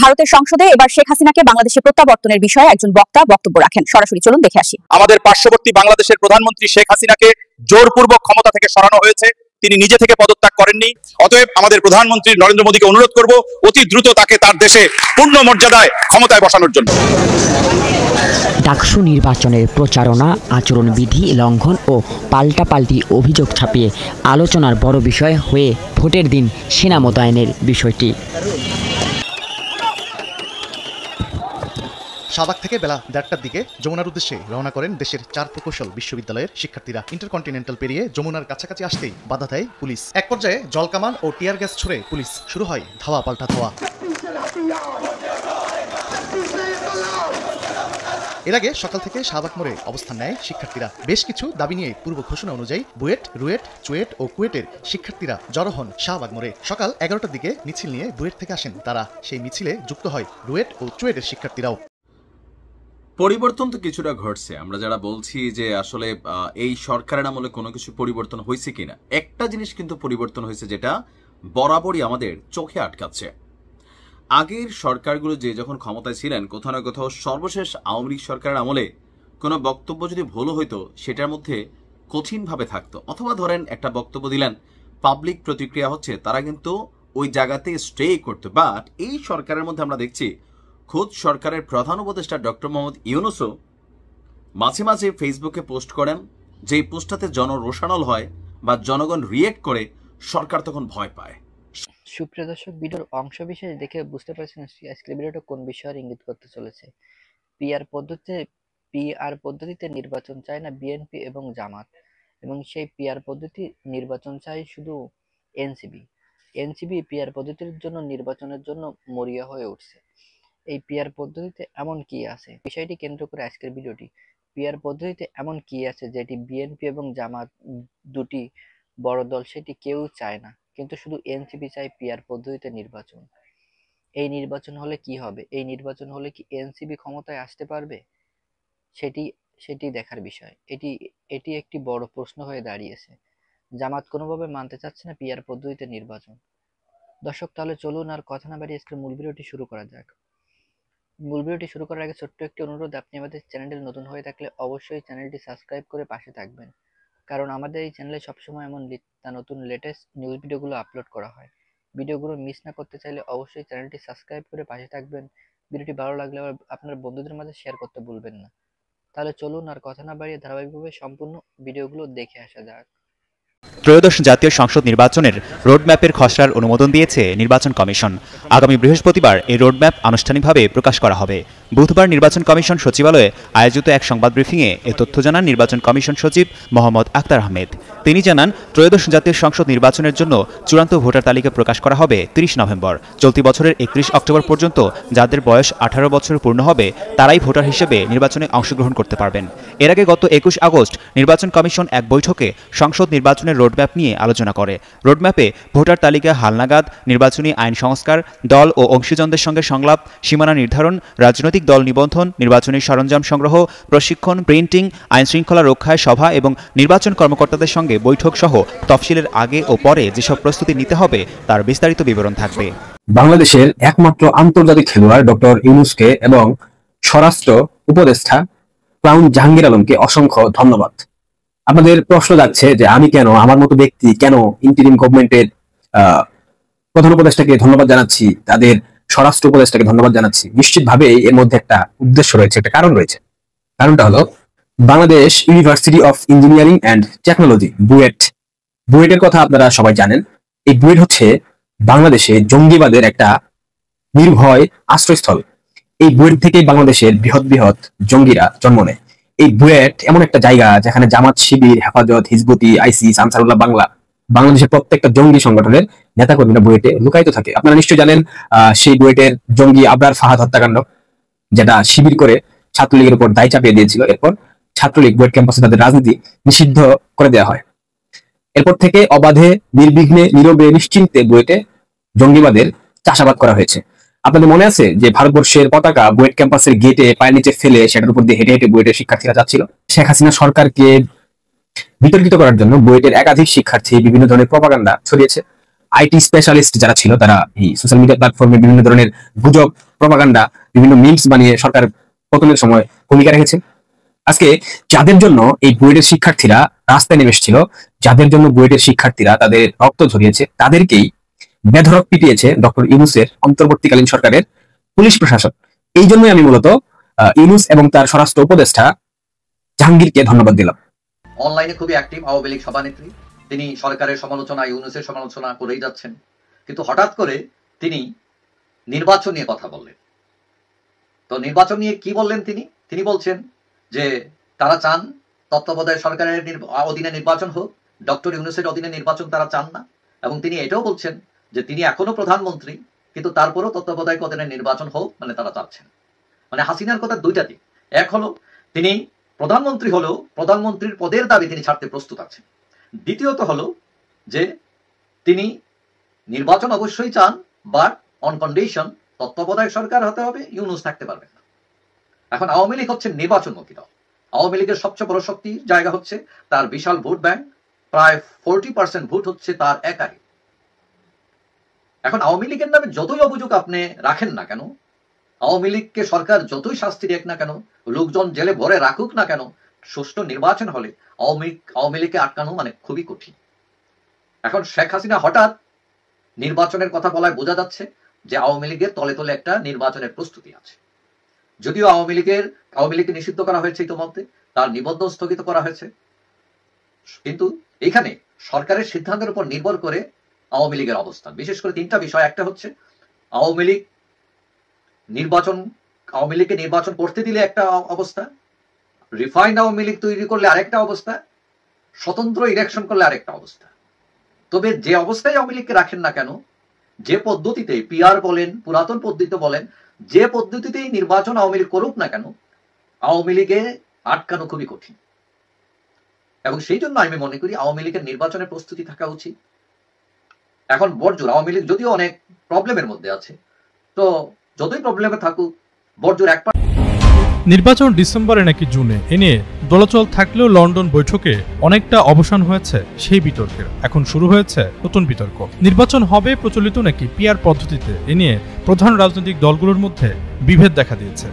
ভারতের সংসদে এবার শেখ হাসিনাকে বাংলাদেশে প্রত্যাবর্তনের বিষয়ে একজন বক্তা বক্তব্য রাখেন। সরাসরি চলুন দেখে আসি। আমাদের পার্শ্ববর্তী বাংলাদেশের প্রধানমন্ত্রী শেখ হাসিনাকে জোরপূর্বক ক্ষমতা থেকে সরানো হয়েছে, তিনি নিজে থেকে পদত্যাগ করেননি। অতএব আমাদের প্রধানমন্ত্রী নরেন্দ্র মোদীকে অনুরোধ করব অতি দ্রুত তাকে তার দেশে পূর্ণ মর্যাদায় ক্ষমতায় বসানোর জন্য। ডাকসু নির্বাচনের প্রচারণা, আচরণবিধি লঙ্ঘন ও পাল্টাপাল্টি অভিযোগ ছাপিয়ে আলোচনার বড় বিষয় হয়ে ভোটের দিন সেনা মোতায়েনের বিষয়টি। শাহবাগ থেকে বেলা 1:30টার দিকে যমুনার উদ্দেশ্যে রওনা করেন দেশের 4 প্রকৌশল বিশ্ববিদ্যালয়ের শিক্ষার্থীরা। ইন্টারকন্টিনেন্টাল পেরিয়ে যমুনার কাছাকাছি আসতেই বাধা দেয় পুলিশ। এক পর্যায়ে জলকামান ও টিয়ার গ্যাস ছুড়ে পুলিশ শুরু হয় ধাওয়া পাল্টা ধাওয়া। এর আগে সকাল থেকে শাহবাগ মোড়ে অবস্থান নেয় শিক্ষার্থীরা। বেশ কিছু দাবি নিয়ে পূর্ব ঘোষণা অনুযায়ী বুয়েট, রুয়েট, চুয়েট ও কুয়েটের শিক্ষার্থীরা জড়ো হন শাহবাগ মোড়ে। সকাল 11টার দিকে মিছিল নিয়ে বুয়েট থেকে আসেন তারা। সেই মিছিলে যুক্ত হয় রুয়েট ও চুয়েটের শিক্ষার্থীরাও। পরিবর্তন তো কিছুটা ঘটছে। আমরা যারা বলছি যে আসলে এই সরকারের আমলে কোনো কিছু পরিবর্তন হয়েছে কিনা, একটা জিনিস কিন্তু পরিবর্তন হয়েছে যেটা বরাবরই আমাদের চোখে আটকাচ্ছে। আগের সরকারগুলো যে যখন ক্ষমতায় ছিলেন, কোথাও না কোথাও সর্বশেষ আওয়ামী লীগ সরকারের আমলে কোনো বক্তব্য যদি ভুল হইতো সেটার মধ্যে কঠিনভাবে থাকতো, অথবা ধরেন একটা বক্তব্য দিলেন, পাবলিক প্রতিক্রিয়া হচ্ছে, তারা কিন্তু ওই জায়গাতে স্টে করতো। বাট এই সরকারের মধ্যে আমরা দেখছি খোদ সরকারের প্রধান উপদেষ্টা ডক্টর মোহাম্মদ ইউনূসও মাঝে মাঝে ফেসবুকে পোস্ট করেন, যে পোস্টটাতে জনরোষানল হয় বা জনগণ রিয়েক্ট করে, সরকার তখন ভয় পায়। সুপ্রিয় দর্শক, ভিডিওর অংশ বিশেষ দেখে বুঝতে পারছেন আজকের ভিডিওটা কোন বিষয়ের ইঙ্গিত করতে চলেছে। পিআর পদ্ধতিতে নির্বাচন চায় না বিএনপি এবং জামাত, এবং সেই পিআর পদ্ধতি নির্বাচন চায় শুধু এনসিবি পিআর পদ্ধতির জন্য নির্বাচনের জন্য মরিয়া হয়ে উঠছে। এই পিআর পদ্ধতিতে এমন কি আছে, বিষয়টি কেন্দ্র করে আজকের ভিডিওটি। পিআর পদ্ধতিতে এমন কি আছে যেটি বিএনপি এবং জামাত দুটি বড় দল সেটি কেউ চায় না, কিন্তু শুধু এনসিপি চায় পিআর পদ্ধতিতে নির্বাচন। এই নির্বাচন হলে কি হবে? এই নির্বাচন হলে কি এনসিপি ক্ষমতায় আসতে পারবে? সেটি দেখার বিষয়। এটি একটি বড় প্রশ্ন হয়ে দাঁড়িয়েছে। জামাত কোনোভাবে মানতে চাচ্ছে না পিআর পদ্ধতিতে নির্বাচন। দর্শক, তাহলে চলুন আর কথা না বাড়িয়ে আজকের মূল ভিডিওটি শুরু করা যাক। মূল ভিডিওটি শুরু করার আগে ছোট্ট একটি অনুরোধ, আপনি আমাদের চ্যানেলে নতুন হয়ে থাকলে অবশ্যই চ্যানেলটি সাবস্ক্রাইব করে পাশে থাকবেন, কারণ আমাদের এই চ্যানেলে সবসময় এমন নতুন লেটেস্ট নিউজ ভিডিওগুলো আপলোড করা হয়। ভিডিওগুলো মিস না করতে চাইলে অবশ্যই চ্যানেলটি সাবস্ক্রাইব করে পাশে থাকবেন। ভিডিওটি ভালো লাগলে আপনার বন্ধুদের মাঝে শেয়ার করতে ভুলবেন না। তাহলে চলুন আর কথা না বাড়িয়ে ধারাবাহিকভাবে সম্পূর্ণ ভিডিওগুলো দেখে আসা যাক। ত্রয়োদশ জাতীয় সংসদ নির্বাচনের রোডম্যাপের খসড়ার অনুমোদন দিয়েছে নির্বাচন কমিশন। আগামী বৃহস্পতিবার এই রোডম্যাপ আনুষ্ঠানিকভাবে প্রকাশ করা হবে। বুধবার নির্বাচন কমিশন সচিবালয়ে আয়োজিত এক সংবাদ ব্রিফিংয়ে এ তথ্য জানান নির্বাচন কমিশন সচিব মোহাম্মদ আখতার আহমেদ। তিনি জানান, ত্রয়োদশ জাতীয় সংসদ নির্বাচনের জন্য চূড়ান্ত ভোটার তালিকা প্রকাশ করা হবে 30 নভেম্বর। চলতি বছরের 31 অক্টোবর পর্যন্ত যাদের বয়স 18 বছর পূর্ণ হবে তারাই ভোটার হিসেবে নির্বাচনে অংশগ্রহণ করতে পারবেন। এর আগে গত 21 আগস্ট নির্বাচন কমিশন এক বৈঠকে সংসদ নির্বাচনের রোডম্যাপ নিয়ে আলোচনা করে। রোডম্যাপে ভোটার তালিকা হালনাগাদ, নির্বাচনী আইন সংস্কার, দল ও অংশীজনদের সঙ্গে সংলাপ, সীমানা নির্ধারণ, রাজনৈতিক দল নিবন্ধন, নির্বাচনী সরঞ্জাম সংগ্রহ, প্রশিক্ষণ, প্রিন্টিং, আইন শৃঙ্খলা রক্ষায় সভা এবং নির্বাচন কর্মকর্তাদের সঙ্গে বৈঠক সহ তফসিলের আগে ও পরে যেসব প্রস্তুতি নিতে হবে তার বিস্তারিত বিবরণ থাকবে। বাংলাদেশের একমাত্র আন্তর্জাতিক খেলোয়াড় ডক্টর ইউনূসকে এবং স্বরাষ্ট্র উপদেষ্টা ক্লাউন জাহাঙ্গীর আলমকে অসংখ্য ধন্যবাদ। আপনাদের প্রশ্ন যাচ্ছে যে আমি কেন, আমার মতো ব্যক্তি কেন ইন্টারিম গভর্নমেন্টের প্রধান উপদেষ্টাকে ধন্যবাদ জানাচ্ছি, তাদের স্বরাষ্ট্র উপদেষ্টাকে ধন্যবাদ জানাচ্ছি। নিশ্চিতভাবে এর মধ্যে একটা উদ্দেশ্য রয়েছে, একটা কারণ রয়েছে। কারণটা হলো Bangladesh university of engineering and technology, বুয়েটের কথা আপনারা সবাই জানেন। এই বুয়েট হচ্ছে বাংলাদেশে জঙ্গিবাদের একটা নির্ভয় আশ্রয়স্থল। এই বুয়েট থেকেই বাংলাদেশের বৃহৎ জঙ্গিরা জন্ম নেয়। এই বুয়েট এমন একটা জায়গা যেখানে জামাত, শিবির, হেফাজত, হিজবুতি, আইসিস, আনসারুল্লাহ বাংলাদেশের প্রত্যেকটা জঙ্গি সংগঠনের নেতাকর্মীরা বুয়েটে লুকায়িত থাকে। আপনারা নিশ্চয়ই জানেন সেই বুয়েটের জঙ্গি আবরার ফাহাদ হত্যাকাণ্ড, যেটা শিবির করে ছাত্রলীগের উপর দায় চাপিয়ে দিয়েছিল। এরপর ছাত্রলীগ বুয়েট ক্যাম্পাসে তাদের রাজনীতি নিষিদ্ধ করে দেওয়া হয়। এরপর থেকে অবাধে, নির্বিঘ্নে, নীরবে, নিশ্চিন্তে বুয়েটে জঙ্গিবাদের চাষাবাদ করা হয়েছে। আপনাদের মনে আছে যে ভারতবর্ষের পতাকা বুয়েট ক্যাম্পাসের গেটে পায়ের নিচে ফেলে সেটার উপর দিয়ে হেঁটে হেঁটে বুয়েটের শিক্ষার্থীরা যাচ্ছিল। শেখ হাসিনা সরকারকে বিতর্কিত করার জন্য বুয়েটের একাধিক শিক্ষার্থী বিভিন্ন ধরনের প্রপাগান্ডা ছড়িয়েছে। আইটি স্পেশালিস্ট যারা ছিল তারা এই সোশ্যাল মিডিয়া প্ল্যাটফর্মে বিভিন্ন ধরনের গুজব, প্রপাগান্ডা, বিভিন্ন মিমস বানিয়ে সরকার পতনের সময় ভূমিকা রেখেছে। আজকে যাদের জন্য এই বুয়েটের শিক্ষার্থীরা রাস্তায় নেমে এসেছিল, যাদের জন্য বুয়েটের শিক্ষার্থীরা তাদের রক্ত ঝরিয়েছে, তাদেরকেই বেধড়ক পিটিয়েছে ডক্টর ইউনূসের অন্তর্বর্তীকালীন সরকারের পুলিশ প্রশাসন। এই জন্যই আমি মূলত ইউনূস এবং তার স্বরাষ্ট্র উপদেষ্টা জাহাঙ্গীরকে ধন্যবাদ দিলাম। অনলাইনে খুবই অ্যাক্টিভ আওয়ামী লীগ সভানেত্রী, তিনি সরকারের সমালোচনা, ইউনূসের সমালোচনা করেই যাচ্ছেন, কিন্তু হঠাৎ করে তিনি নির্বাচন নিয়ে কথা বললেন। তো নির্বাচন নিয়ে কি বললেন তিনি বলছেন যে তারা চান তত্ত্বাবধায়ক সরকারের অধীনে নির্বাচন হোক, ডক্টর ইউনূসের অধীনে নির্বাচন তারা চান না। এবং তিনি এটাও বলছেন যে তিনি এখনো প্রধানমন্ত্রী, কিন্তু তারপরেও তত্ত্বাবধায়ক অধীনে নির্বাচন হোক, মানে তারা চাচ্ছেন। মানে হাসিনার কথা দুইটা দিক, এক হলো তিনি প্রধানমন্ত্রী হলেও প্রধানমন্ত্রীর পদের দাবি তিনি ছাড়তে প্রস্তুত আছেন, দ্বিতীয়ত হলো যে তিনি নির্বাচন অবশ্যই চান, বাট অন কন্ডিশন তত্ত্বাবধায়ক সরকার হতে হবে, ইউনূস থাকতে পারবেন না। এখন আওয়ামী লীগ হচ্ছে নির্বাচনমুখী দল। আওয়ামী লীগের সবচেয়ে বড় শক্তির জায়গা হচ্ছে তার বিশাল ভোট ব্যাংক, প্রায় 40% ভোট হচ্ছে তার একাই। এখন আওয়ামী লীগের নামে যতই অভিযোগ আপনি রাখেন না কেন, আওয়ামী লীগকে সরকার যতই শাস্তি দেখ না কেন, লোকজন জেলে ভরে রাখুক না কেন, সুষ্ঠু নির্বাচন হলে আওয়ামী লীগকে আটকানো মানে খুবই কঠিন। এখন শেখ হাসিনা হঠাৎ নির্বাচনের কথা বলায় বোঝা যাচ্ছে যে আওয়ামী লীগের তলে তলে একটা নির্বাচনের প্রস্তুতি আছে। যদিও আওয়ামী লীগকে নিষিদ্ধ করা হয়েছে ইতিমধ্যে, তার নিবন্ধন স্থগিত করা হয়েছে, কিন্তু এখানে সরকারের সিদ্ধান্তের উপর নির্ভর করে আওয়ামী লীগের অবস্থান। বিশেষ করে তিনটা বিষয়, একটা হচ্ছে আওয়ামী লীগকে নির্বাচন করতে দিলে একটা অবস্থা, রিফাইন্ড আওয়ামী লীগ তৈরি করলে আরেকটা অবস্থা, স্বতন্ত্র ইলেকশন করলে আরেকটা অবস্থা। তবে যে অবস্থায় আওয়ামী লীগকে রাখেন না কেন, যে পদ্ধতিতে পিআর বলেন, পুরাতন পদ্ধতি বলেন, যে পদ্ধতিতেই নির্বাচন আওয়ামী লীগ করুক না কেন, আওয়ামী লীগে আটকানো খুবই কঠিন। এবং সেই জন্য আমি মনে করি আওয়ামী লীগের নির্বাচনের প্রস্তুতি থাকা উচিত। এখন বড়জোর আওয়ামী লীগ যদিও অনেক প্রবলেমের মধ্যে আছে, তো যতই প্রবলেমে থাকুক বড়জোর এক নির্বাচন ডিসেম্বরে নাকি জুনে, এ নিয়ে দোলাচল থাকলেও লন্ডন বৈঠকে অনেকটা অবসান হয়েছে সেই বিতর্কের। এখন শুরু হয়েছে নতুন বিতর্ক, নির্বাচন হবে প্রচলিত নাকি পিআর পদ্ধতিতে। এ নিয়ে প্রধান রাজনৈতিক দলগুলোর মধ্যে বিভেদ দেখা দিয়েছে।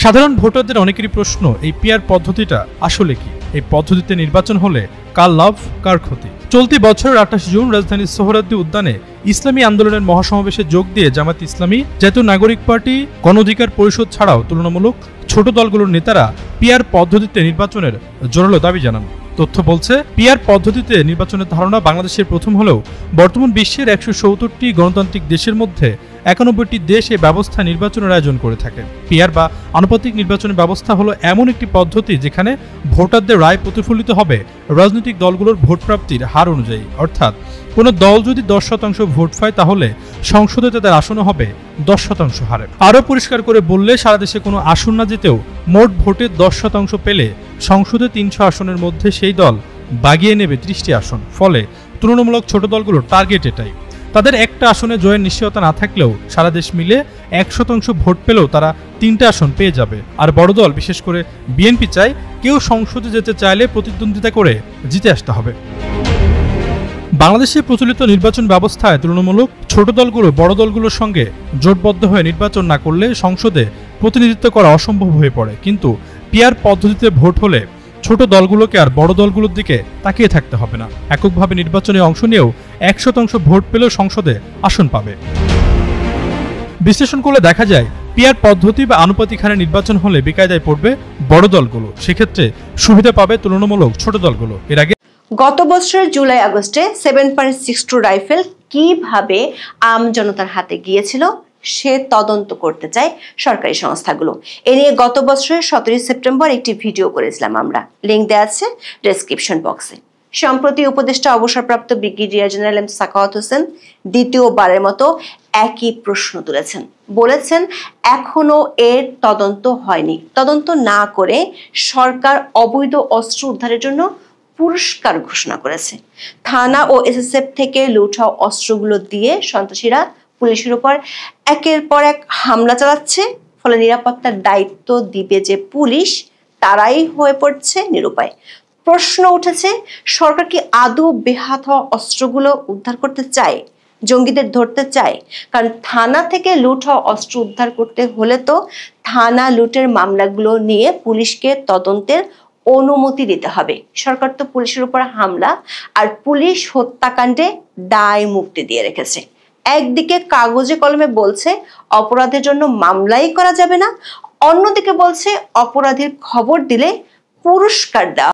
সাধারণ ভোটারদের অনেকেরই প্রশ্ন, এই পিআর পদ্ধতিটা আসলে কি? এই পদ্ধতিতে নির্বাচন হলে কার লাভ কার ক্ষতি? চলতি বছরের 28 জুন রাজধানীর সোহরাওয়ার্দী উদ্যানে ইসলামী আন্দোলনের মহাসমাবেশে যোগ দিয়ে জামাত ইসলামী, জাতীয় নাগরিক পার্টি, গণ অধিকার পরিষদ ছাড়াও তুলনামূলক ছোট দলগুলোর নেতারা পিআর পদ্ধতিতে নির্বাচনের জোরালো দাবি জানান। তথ্য বলছে, পিআর পদ্ধতিতে নির্বাচনের ধারণা বাংলাদেশের প্রথম হলেও বর্তমান বিশ্বের 170টি গণতান্ত্রিক দেশের মধ্যে 91টি দেশ এই ব্যবস্থা নির্বাচনের আয়োজন করে থাকে। পিআর বা আনুপাতিক নির্বাচনের ব্যবস্থা হলো এমন একটি পদ্ধতি যেখানে ভোটারদের রায় প্রতিফলিত হবে রাজনৈতিক দলগুলোর ভোট প্রাপ্তির হার অনুযায়ী। অর্থাৎ কোনো দল যদি 10% ভোট পায় তাহলে সংসদে তাদের আসন হবে 10% হারে। আরও পরিষ্কার করে বললে, সারা দেশে কোনো আসন না জিতেও মোট ভোটের 10% পেলে সংসদে 300 আসনের মধ্যে সেই দল বাগিয়ে নেবে 30টি আসন। ফলে তুলনামূলক ছোট দলগুলোর টার্গেট এটাই। তাদের একটা আসনে জয়ের নিশ্চয়তা না থাকলেও সারা দেশ মিলে 1% ভোট পেলেও তারা 3টে আসন পেয়ে যাবে। আর বড় দল, বিশেষ করে বিএনপি চায় কেউ সংসদে যেতে চাইলে প্রতিদ্বন্দ্বিতা করে জিতে আসতে হবে। বাংলাদেশে প্রচলিত নির্বাচন ব্যবস্থায় তুলনামূলক ছোট দলগুলো বড় দলগুলোর সঙ্গে জোটবদ্ধ হয়ে নির্বাচন না করলে সংসদে প্রতিনিধিত্ব করা অসম্ভব হয়ে পড়ে। কিন্তু পিআর পদ্ধতিতে ভোট হলে ছোট দলগুলোকে আর বড় দলগুলোর দিকে তাকিয়ে থাকতে হবে না। এককভাবে নির্বাচনে অংশ নিয়েও 100% ভোট পেলেও সংসদে আসন পাবে। বিশ্লেষণ করলে দেখা যায়, পিআর পদ্ধতি বা আনুপাতিক হারে নির্বাচন হলে বেকায়দায় পড়বে বড় দলগুলো, সেক্ষেত্রে সুবিধা পাবে তুলনামূলক ছোট দলগুলো। এর আগে গত বছরের জুলাই আগস্টে 7.62 রাইফেল কিভাবে আম জনতার হাতে গিয়েছিল সে তদন্ত করতে চায় সরকারি সংস্থাগুলো। এ নিয়ে গত বছরের 17 সেপ্টেম্বর একটি ভিডিও করেছিলাম আমরা, লিংক দেওয়া আছে ডেসক্রিপশন বক্সে। সম্প্রতি উপদেষ্টা অবসরপ্রাপ্ত brigadier general M Sakhawat Hossain দ্বিতীয়বারের মতো একই প্রশ্ন তুলেছেন। বলেছেন এখনো এর তদন্ত হয়নি, তদন্ত না করে সরকার অবৈধ অস্ত্র উদ্ধারের জন্য পুরস্কার ঘোষণা করেছে। থানা ও এসএসএফ থেকে লুট হওয়া অস্ত্রগুলো দিয়ে সন্ত্রাসীরা পুলিশের উপর একের পর এক হামলা চালাচ্ছে। ফলে নিরাপত্তার দায়িত্ব দিবে যে পুলিশ, তারাই হয়ে পড়ছে নিরুপায়। প্রশ্ন উঠেছে, সরকার কি আদৌ বেহাত হওয়া অস্ত্রগুলো উদ্ধার করতে চায়, জঙ্গিদের ধরতে চায়? কারণ থানা থেকে লুট হওয়া অস্ত্র উদ্ধার করতে হলে তো থানা লুটের মামলাগুলো নিয়ে পুলিশকে তদন্তের অনুমতি দিতে হবে। সরকার তো পুলিশের উপর হামলা আর পুলিশ হত্যাকাণ্ডে দায় মুক্তি দিয়ে রেখেছে। একদিকে কাগজে কলমে বলছে অপরাধের জন্য মামলাই করা যাবে না, অন্যদিকে বলছে অপরাধীর খবর দিলে পুরস্কার দেওয়া